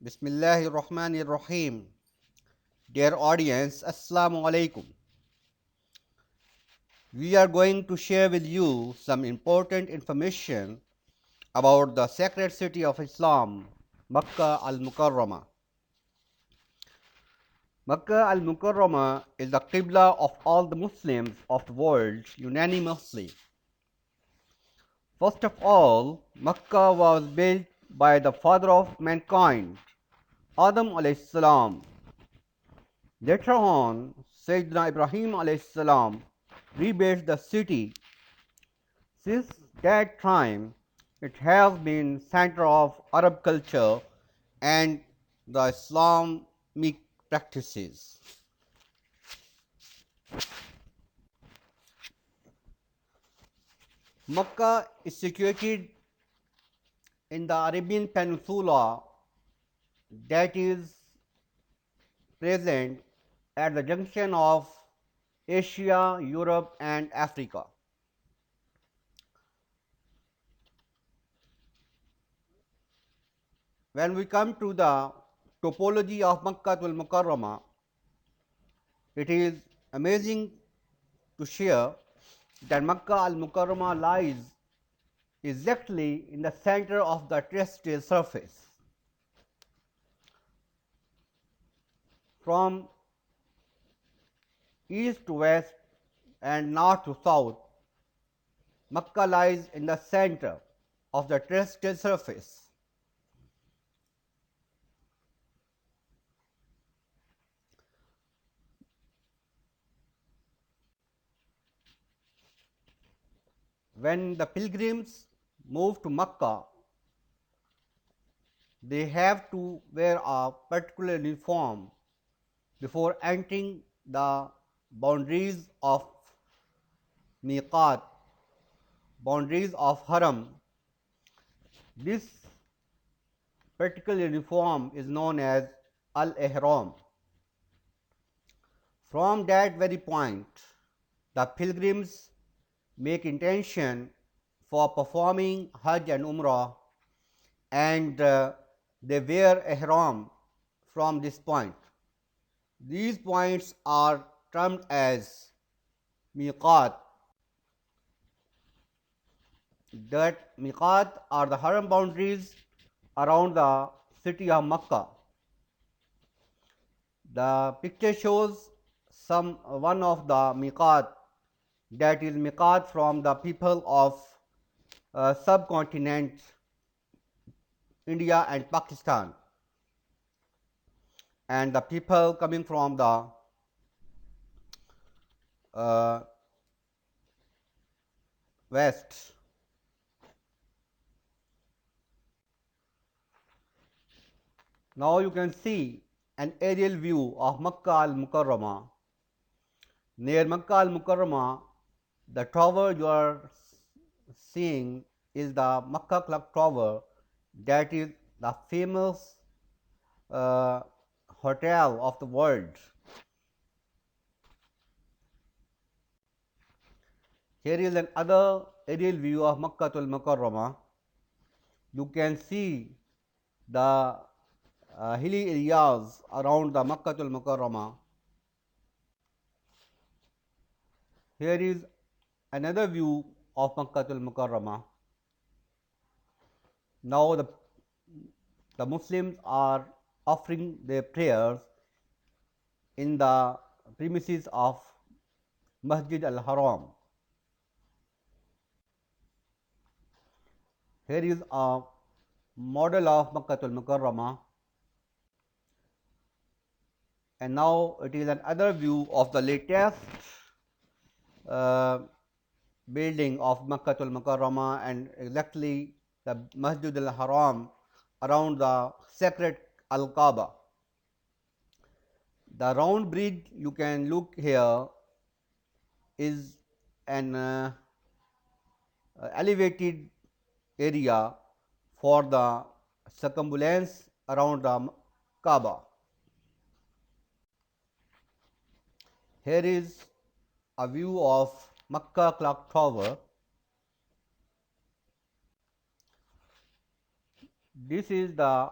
Bismillahir Rahmanir Rahim. Dear audience, Assalamu alaikum. We are going to share with you some important information about the sacred city of Islam, Makkah al Mukarramah. Makkah al Mukarramah is the Qibla of all the Muslims of the world unanimously. First of all, Makkah was built by the father of mankind, Adam alayhi salam. Later on, Sayyidina Ibrahim alayhi salam rebuilt the city. Since that time, it has been center of Arab culture and the Islamic practices. Makkah is situated in the Arabian Peninsula that is present at the junction of Asia, Europe, and Africa. When we come to the topology of Makkah al Mukarramah, it is amazing to share that Makkah al Mukarramah lies exactly in the center of the terrestrial surface. From east to west and north to south, Makkah lies in the center of the terrestrial surface. When the pilgrims move to Makkah, they have to wear a particular uniform before entering the boundaries of Miqat, boundaries of Haram. This particular uniform is known as Al-Ihram. From that very point, the pilgrims make intention for performing Hajj and Umrah, and they wear ihram from this point. These points are termed as miqat. That miqat are the haram boundaries around the city of Makkah. The picture shows one of the miqat, that is miqat from the people of subcontinent India and Pakistan, and the people coming from the west. Now you can see an aerial view of Makkah al Mukarramah. Near Makkah al Mukarramah, the tower you are seeing is the Makkah Clock Tower, that is the famous hotel of the world. Here is another aerial view of Makkah al Mukarramah. You can see the hilly areas around the Makkah al Mukarramah. Here is another view of Makkah al Mukarramah. Now the Muslims are offering their prayers in the premises of Masjid al Haram. Here is a model of Makkah al Mukarramah, and now it is another view of the latest building of Makkah al Mukarramah and exactly the Masjid al Haram around the sacred Al Kaaba. The round bridge you can look here is an elevated area for the circumambulance around the Kaaba. Here is a view of Makkah Clock Tower. This is the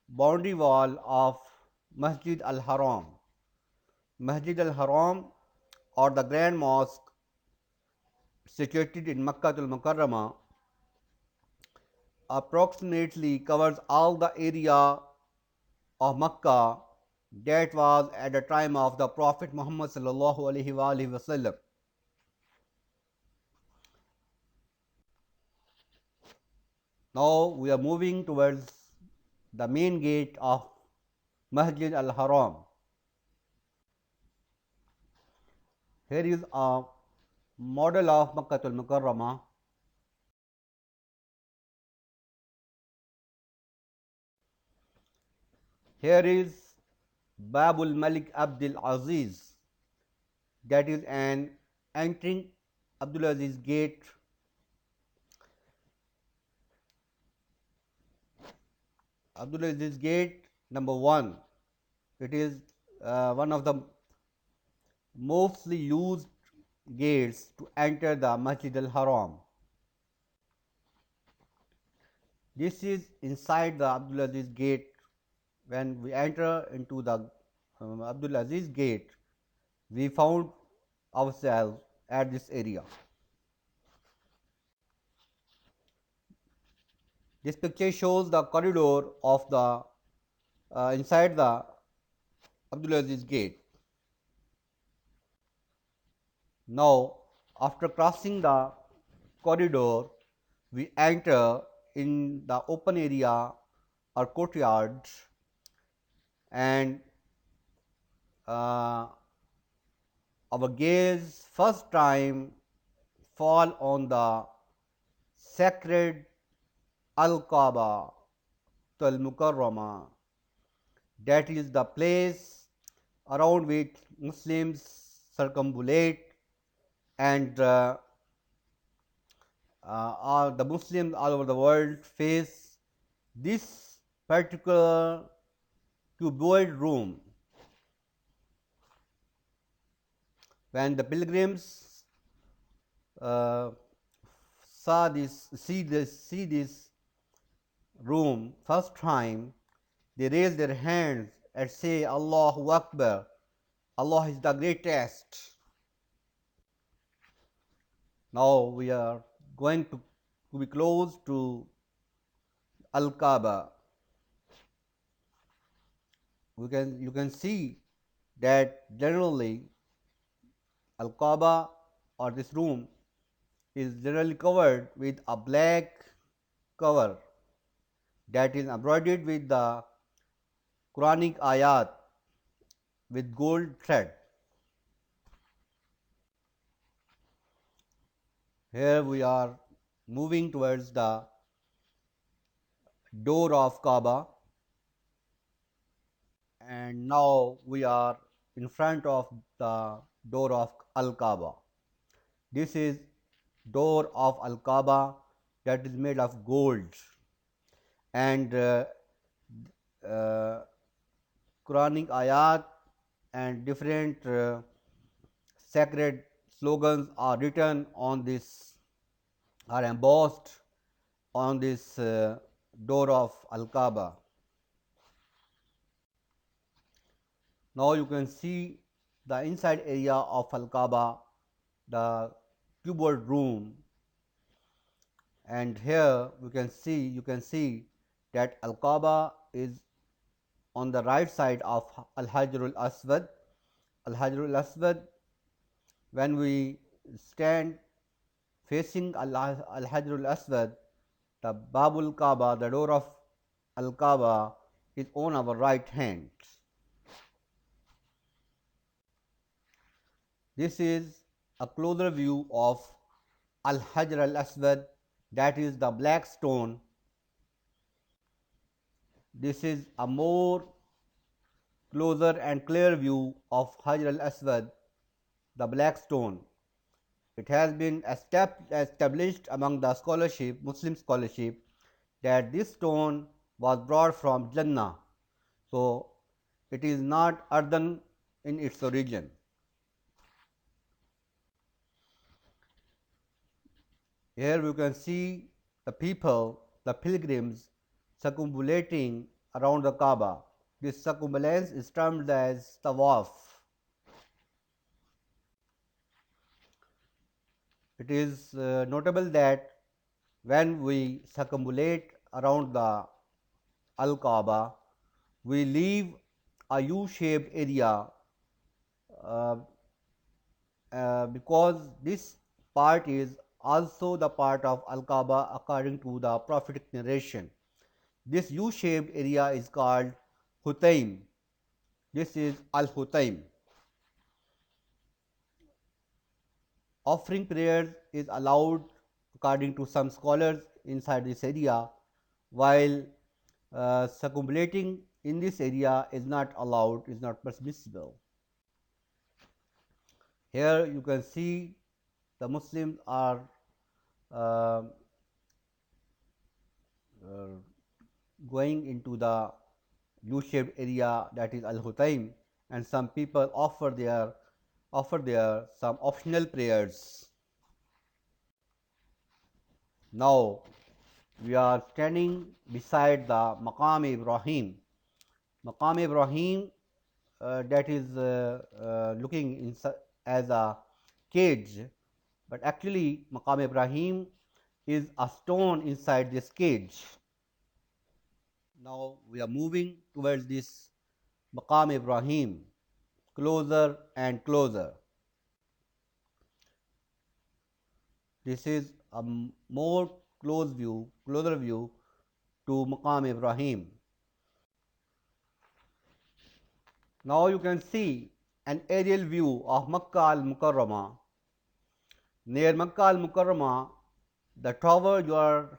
boundary wall of Masjid al-Haram. Masjid al-Haram, or the Grand Mosque, situated in Makkah al-Mukarramah, approximately covers all the area of Makkah that was at the time of the Prophet Muhammad sallallahu alaihi wasallam. Now we are moving towards the main gate of Masjid al-Haram. Here is a model of Makkah al-Mukarramah. Here is Babul Malik Abdul Aziz, that is an entering Abdul Aziz gate. Abdul Aziz gate number 1. It is one of the mostly used gates to enter the Masjid al-Haram. This is inside the Abdul Aziz gate. When we enter into the Abdul Aziz gate, we found ourselves at this area. This picture shows the corridor of the inside the Abdul Aziz gate. Now, after crossing the corridor, we enter in the open area or courtyard, and our gaze first time fall on the sacred Al-Kaaba al-Mukarramah, that is the place around which Muslims circumambulate, and all the Muslims all over the world face this particular cuboid room. When the pilgrims see this room first time, they raise their hands and say, Allahu Akbar, Allah is the greatest. Now we are going to be close to Al-Kaaba. You can see that generally Al-Kaaba, or this room, is generally covered with a black cover that is embroidered with the Quranic ayat with gold thread. Here we are moving towards the door of Kaaba, and now we are in front of the door of Al-Kaaba. This is door of Al-Kaaba that is made of gold, and Quranic ayat and different sacred slogans are written on this, are embossed on this door of Al-Kaaba. Now you can see the inside area of Al-Kaaba, the cuboid room, and here you can see that Al-Kaaba is on the right side of Al-Hajar al-Aswad. Al-Hajar al-Aswad, when we stand facing Al-Hajar al-Aswad, the Babul Kaaba, the door of Al-Kaaba, is on our right hand. This is a closer view of Al-Hajar al-Aswad, that is the black stone. This is a more closer and clear view of Hajar al-Aswad, the black stone. It has been established among the scholarship, Muslim scholarship, that this stone was brought from Jannah. So it is not earthen in its origin. Here we can see the people, the pilgrims, circumambulating around the Kaaba. This circumambulance is termed as tawaf. It is notable that when we circumambulate around the Al Kaaba, we leave a U shaped area uh, because this part is also the part of Al Kaaba according to the prophetic narration. This U shaped area is called Hutaim. This is Al Hutaim. Offering prayers is allowed according to some scholars inside this area, while circumambulating in this area is not allowed, is not permissible. Here you can see the Muslims are uh, uh, going into the U-shaped area, that is Al-Hutaim, and some people offer there some optional prayers. Now we are standing beside the Maqam Ibrahim. Maqam Ibrahim, that is looking as a cage, but actually Maqam Ibrahim is a stone inside this cage. Now we are moving towards this Maqam Ibrahim, closer and closer. This is a more closer view to Maqam Ibrahim. Now you can see an aerial view of Makkah al-Mukarramah. Near Makkah al-Mukarramah, the tower you are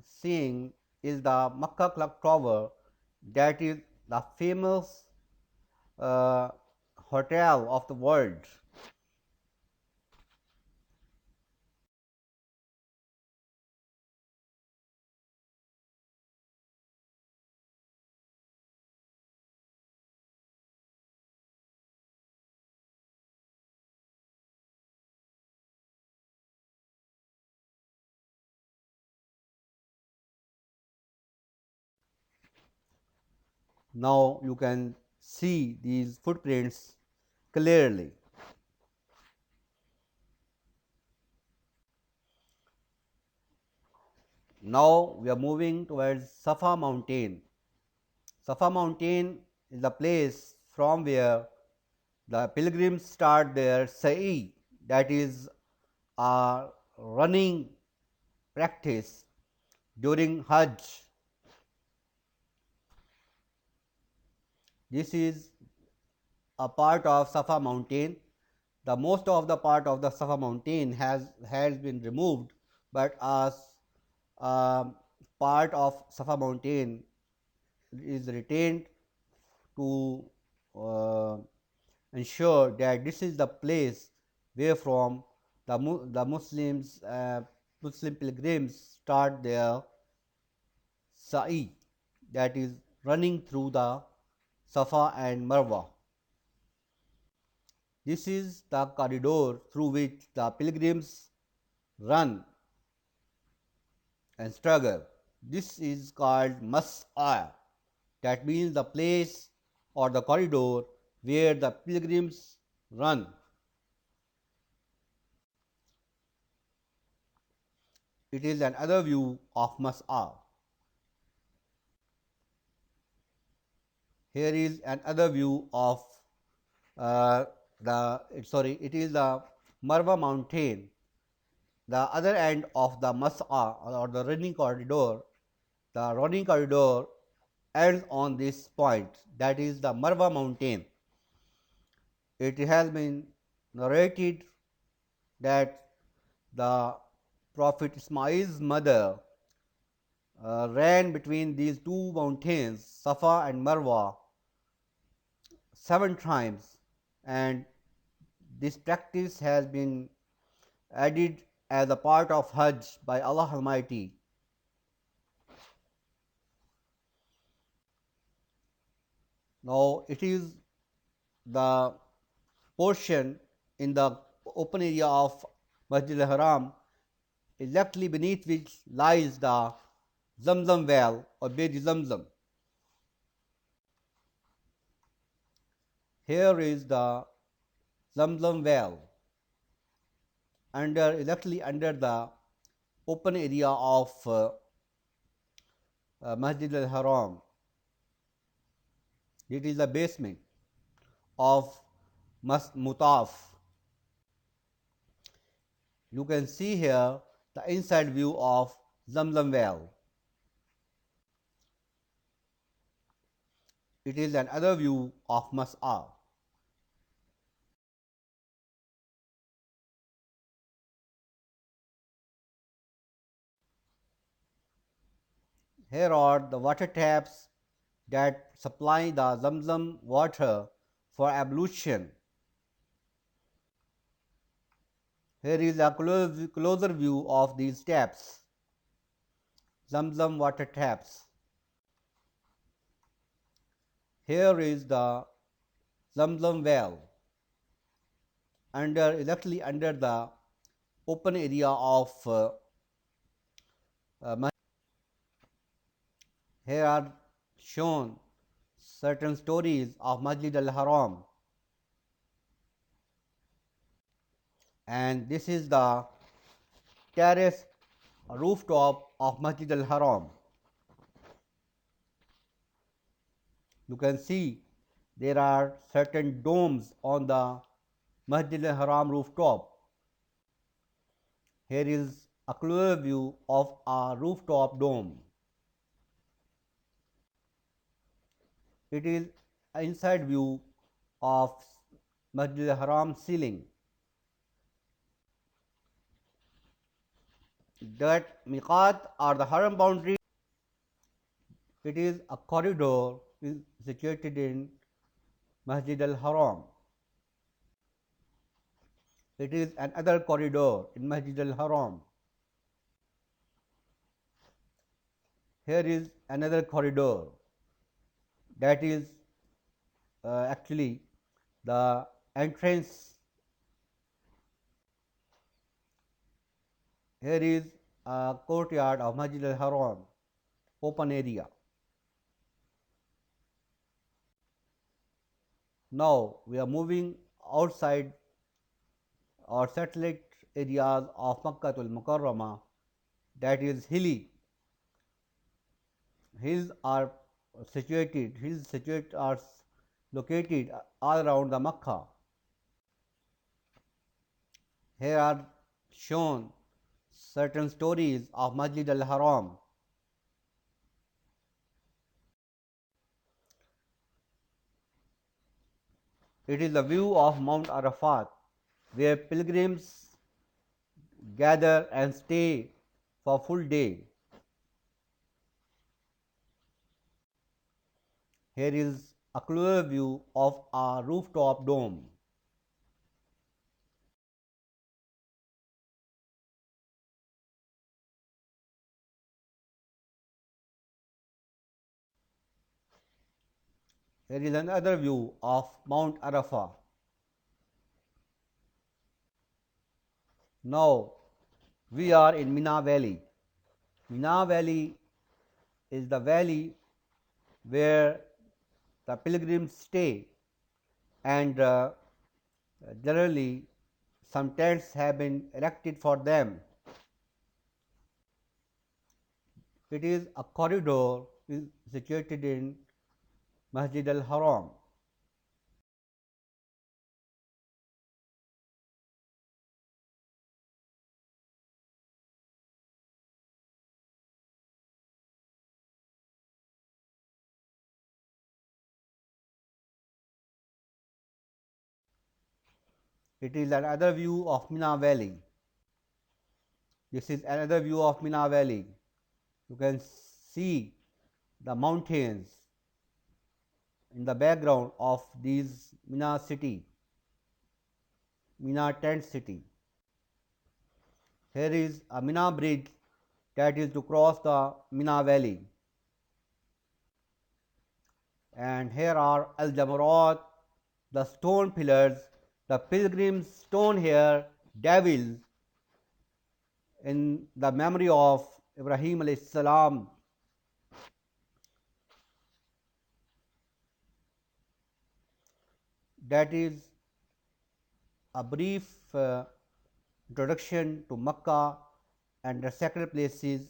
seeing is the Makkah Clock Tower, that is the famous uh, hotel of the world. Now you can see these footprints clearly. Now we are moving towards Safa mountain. Safa mountain is the place from where the pilgrims start their sa'i, that is a running practice during Hajj. This is a part of Safa mountain. The most of the part of the Safa mountain has been removed, but as part of Safa mountain is retained to uh, ensure that this is the place where from the Muslim pilgrims start their sa'i, that is running through the Safa and Marwa. This is the corridor through which the pilgrims run and struggle. This is called Mas'a, that means the place or the corridor where the pilgrims run. It is another view of Mas'a. Here is another view of it is the Marwa mountain. The other end of the Mas'a or the running corridor, the running corridor ends on this point, that is the Marwa mountain. It has been narrated that the Prophet Ismail's mother ran between these two mountains, Safa and Marwa, 7 times, and this practice has been added as a part of Hajj by Allah Almighty. Now it is the portion in the open area of Masjid al-Haram exactly beneath which lies the Zamzam well or Bir Zamzam. Here is the Zamzam well, exactly under the open area of Masjid al-Haram. It is the basement of Mutaf. You can see here the inside view of Zamzam well. It is another view of Mas'ah. Here are the water taps that supply the Zamzam water for ablution. Here is a closer view of these taps, Zamzam water taps. Here is the Zamzam well, exactly under the open area of here are shown certain stories of Masjid al-Haram, and this is the terrace rooftop of Masjid al-Haram. You can see there are certain domes on the Masjid al-Haram rooftop. Here is a clear view of a rooftop dome. It is an inside view of Masjid al-Haram ceiling. That miqat or the haram boundary, it is a corridor situated in Masjid al-Haram. It is another corridor in Masjid al-Haram. Here is another corridor that is actually the entrance. Here is a courtyard of Masjid al-Haram, open area. Now we are moving outside or satellite areas of Makkatul Mukarramah, that is hilly. Hills are located all around the Makkah. Here are shown certain stories of Masjid al-Haram. It is the view of Mount Arafat, where pilgrims gather and stay for full day. Here is a clear view of a rooftop dome. Here is another view of Mount Arafah. Now we are in Mina Valley. Mina Valley is the valley where the pilgrims stay, and generally some tents have been erected for them. It is a corridor situated in Masjid al-Haram. It is another view of Mina Valley. This is another view of Mina Valley. You can see the mountains in the background of these Mina city, Mina tent city. Here is a Mina bridge that is to cross the Mina Valley. And here are Al Jamarat, the stone pillars, the pilgrims stone here devils in the memory of Ibrahim alayhi salam. That is a brief introduction to Makkah and the sacred places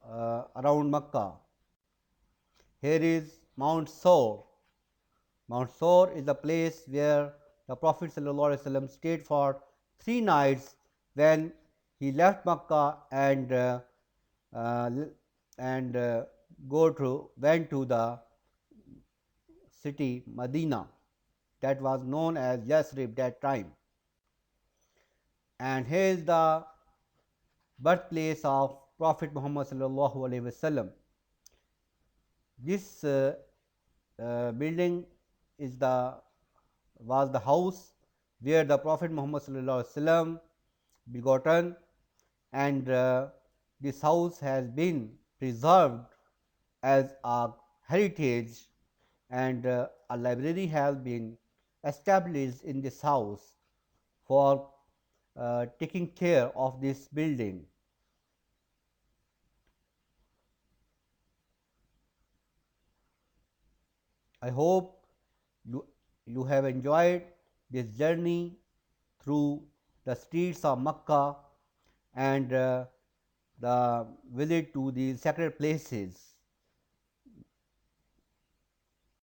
around Makkah. Here is Mount Saur. Mount Saur is the place where the Prophet ﷺ stayed for 3 nights when he left Makkah uh, and went to the city Medina that was known as Yasrib that time. And here is the birthplace of Prophet Muhammad sallallahu alaihi wasallam. This building is the was the house where the Prophet Muhammad sallallahu alaihi wasallam begotten, and this house has been preserved as a heritage, and a library has been established in this house for taking care of this building. I hope you have enjoyed this journey through the streets of Makkah and the visit to the sacred places.